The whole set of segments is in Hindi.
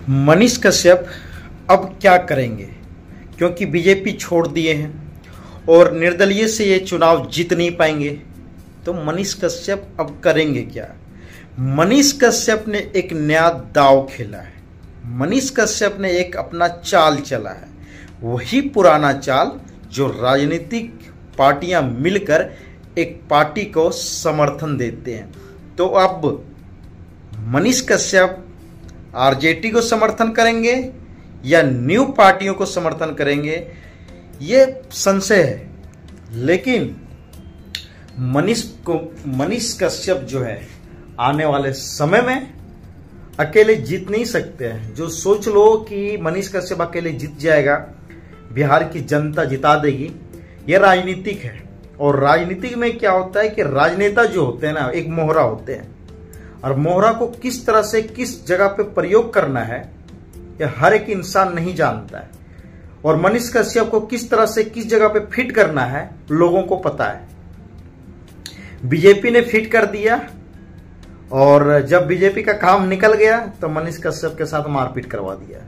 मनीष कश्यप अब क्या करेंगे, क्योंकि बीजेपी छोड़ दिए हैं और निर्दलीय से ये चुनाव जीत नहीं पाएंगे। तो मनीष कश्यप अब करेंगे क्या? मनीष कश्यप ने एक नया दांव खेला है। मनीष कश्यप ने एक अपना चाल चला है, वही पुराना चाल जो राजनीतिक पार्टियां मिलकर एक पार्टी को समर्थन देते हैं। तो अब मनीष कश्यप आरजेडी को समर्थन करेंगे या न्यू पार्टियों को समर्थन करेंगे, ये संशय है। लेकिन मनीष कश्यप जो है आने वाले समय में अकेले जीत नहीं सकते हैं। जो सोच लो कि मनीष कश्यप अकेले जीत जाएगा, बिहार की जनता जिता देगी, यह राजनीतिक है। और राजनीतिक में क्या होता है कि राजनेता जो होते हैं ना, एक मोहरा होते हैं, और मोहरा को किस तरह से किस जगह पे प्रयोग करना है यह हर एक इंसान नहीं जानता है। और मनीष कश्यप को किस तरह से किस जगह पे फिट करना है लोगों को पता है। बीजेपी ने फिट कर दिया और जब बीजेपी का काम निकल गया तो मनीष कश्यप के साथ मारपीट करवा दिया,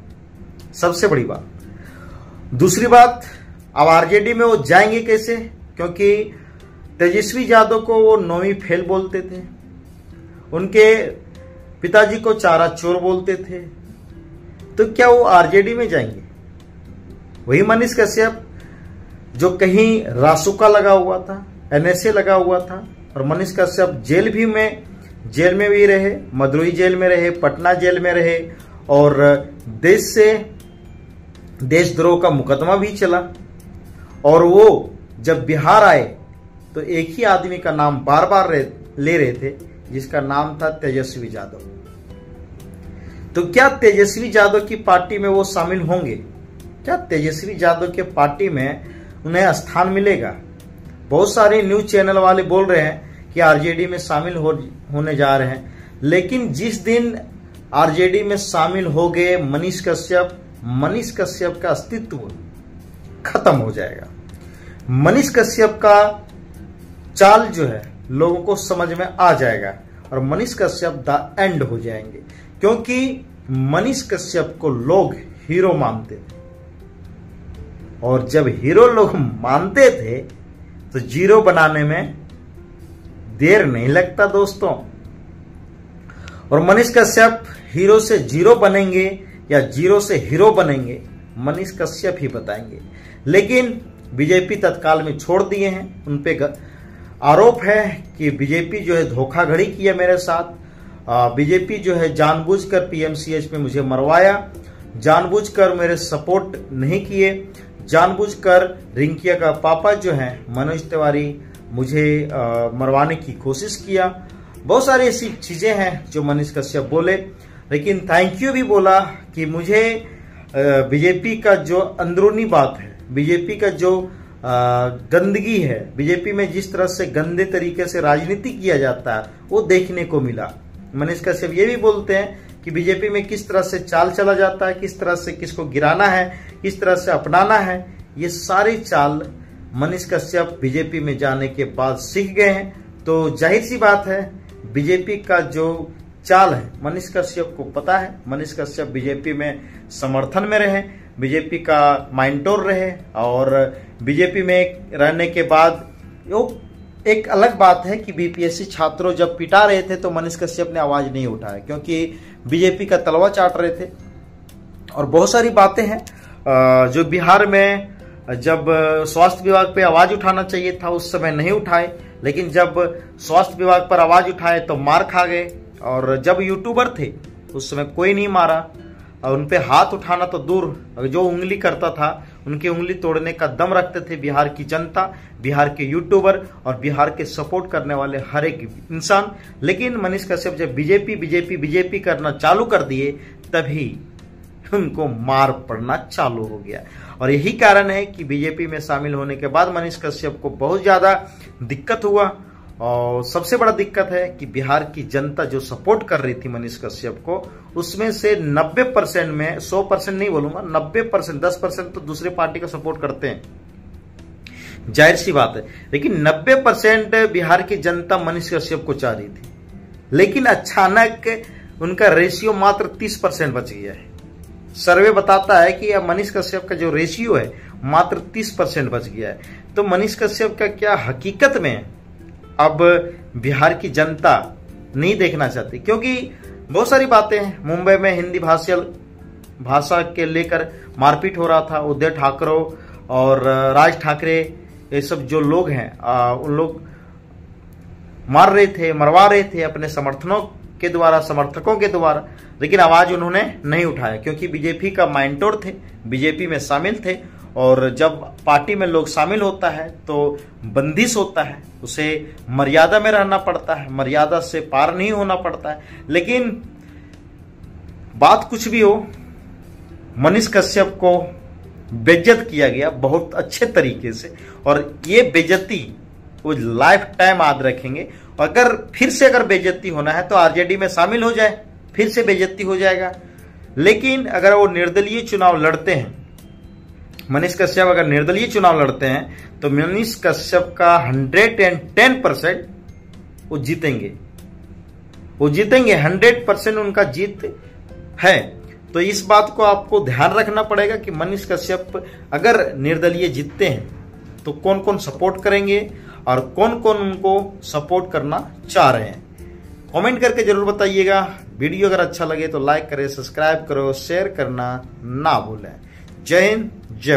सबसे बड़ी बात। दूसरी बात, अब आरजेडी में वो जाएंगे कैसे? क्योंकि तेजस्वी यादव को वो 9वीं फेल बोलते थे, उनके पिताजी को चारा चोर बोलते थे, तो क्या वो आरजेडी में जाएंगे? वही मनीष कश्यप जो कहीं रासुका लगा हुआ था, एनएसए लगा हुआ था, और मनीष कश्यप जेल में भी रहे, मदुरई जेल में रहे, पटना जेल में रहे, और देशद्रोह का मुकदमा भी चला। और वो जब बिहार आए तो एक ही आदमी का नाम बार बार ले रहे थे, जिसका नाम था तेजस्वी यादव। तो क्या तेजस्वी यादव की पार्टी में वो शामिल होंगे? क्या तेजस्वी यादव के पार्टी में उन्हें स्थान मिलेगा? बहुत सारे न्यूज चैनल वाले बोल रहे हैं कि आरजेडी में शामिल होने जा रहे हैं, लेकिन जिस दिन आरजेडी में शामिल हो गए मनीष कश्यप का अस्तित्व खत्म हो जाएगा। मनीष कश्यप का चाल जो है लोगों को समझ में आ जाएगा और मनीष कश्यप द एंड हो जाएंगे। क्योंकि मनीष कश्यप को लोग हीरो मानते थे, और जब हीरो लोग मानते थे तो जीरो बनाने में देर नहीं लगता दोस्तों। और मनीष कश्यप हीरो से जीरो बनेंगे या जीरो से हीरो बनेंगे, मनीष कश्यप ही बताएंगे। लेकिन बीजेपी तत्काल में छोड़ दिए हैं। उन पे आरोप है कि बीजेपी जो है धोखाधड़ी किया मेरे साथ, बीजेपी जो है जानबूझकर पीएमसीएच में मुझे मरवाया, जानबूझकर मेरे सपोर्ट नहीं किए, जानबूझकर रिंकिया का पापा जो है मनोज तिवारी मुझे मरवाने की कोशिश किया। बहुत सारी ऐसी चीजें हैं जो मनीष कश्यप बोले, लेकिन थैंक यू भी बोला कि मुझे बीजेपी का जो अंदरूनी बात है, बीजेपी का जो गंदगी है, बीजेपी में जिस तरह से गंदे तरीके से राजनीति किया जाता है वो देखने को मिला। मनीष कश्यप ये भी बोलते हैं कि बीजेपी में किस तरह से चाल चला जाता है, किस तरह से किसको गिराना है, किस तरह से अपनाना है, ये सारी चाल मनीष कश्यप बीजेपी में जाने के बाद सीख गए हैं। तो जाहिर सी बात है बीजेपी का जो चाल है मनीष कश्यप को पता है। मनीष कश्यप बीजेपी में समर्थन में रहे, बीजेपी का माइंटोर रहे, और बीजेपी में रहने के बाद वो एक अलग बात है कि बीपीएससी छात्रों जब पिटा रहे थे तो मनीष कश्यप ने आवाज नहीं उठाया, क्योंकि बीजेपी का तलवा चाट रहे थे। और बहुत सारी बातें हैं जो बिहार में जब स्वास्थ्य विभाग पे आवाज उठाना चाहिए था उस समय नहीं उठाए, लेकिन जब स्वास्थ्य विभाग पर आवाज उठाए तो मार खा गए। और जब यूट्यूबर थे उस समय कोई नहीं मारा, और उन पे हाथ उठाना तो दूर, जो उंगली करता था उनकी उंगली तोड़ने का दम रखते थे बिहार की जनता, बिहार के यूट्यूबर और बिहार के सपोर्ट करने वाले हर एक इंसान। लेकिन मनीष कश्यप जब बीजेपी करना चालू कर दिए तभी उनको मार पड़ना चालू हो गया। और यही कारण है कि बीजेपी में शामिल होने के बाद मनीष कश्यप को बहुत ज्यादा दिक्कत हुआ। और सबसे बड़ा दिक्कत है कि बिहार की जनता जो सपोर्ट कर रही थी मनीष कश्यप को, उसमें से 90% में, 100% नहीं बोलूंगा, 90%, 10% तो दूसरे पार्टी का सपोर्ट करते हैं, जाहिर सी बात है। लेकिन 90% बिहार की जनता मनीष कश्यप को चाह रही थी। लेकिन अचानक उनका रेशियो मात्र 30% बच गया है। सर्वे बताता है कि अब मनीष कश्यप का जो रेशियो है मात्र 30% बच गया है। तो मनीष कश्यप का क्या हकीकत में अब बिहार की जनता नहीं देखना चाहती, क्योंकि बहुत सारी बातें हैं। मुंबई में हिंदी भाषा के लेकर मारपीट हो रहा था। उद्धव ठाकरे और राज ठाकरे ये सब जो लोग हैं उन लोग मार रहे थे, मरवा रहे थे अपने समर्थकों के द्वारा, लेकिन आवाज उन्होंने नहीं उठाया क्योंकि बीजेपी का माइंडोर थे, बीजेपी में शामिल थे। और जब पार्टी में लोग शामिल होता है तो बंदिश होता है, उसे मर्यादा में रहना पड़ता है, मर्यादा से पार नहीं होना पड़ता है। लेकिन बात कुछ भी हो, मनीष कश्यप को बेइज्जत किया गया बहुत अच्छे तरीके से, और ये बेइज्जती वो लाइफ टाइम याद रखेंगे। अगर फिर से बेइज्जती होना है तो आरजेडी में शामिल हो जाए, फिर से बेइज्जती हो जाएगा। लेकिन अगर वो निर्दलीय चुनाव लड़ते हैं, मनीष कश्यप अगर निर्दलीय चुनाव लड़ते हैं तो मनीष कश्यप का 110% वो जीतेंगे, 100% उनका जीत है। तो इस बात को आपको ध्यान रखना पड़ेगा कि मनीष कश्यप अगर निर्दलीय जीतते हैं तो कौन कौन सपोर्ट करेंगे और कौन कौन उनको सपोर्ट करना चाह रहे हैं। कमेंट करके जरूर बताइएगा। वीडियो अगर अच्छा लगे तो लाइक करें, सब्सक्राइब करो, शेयर करना ना भूलें। जय हिंद, जय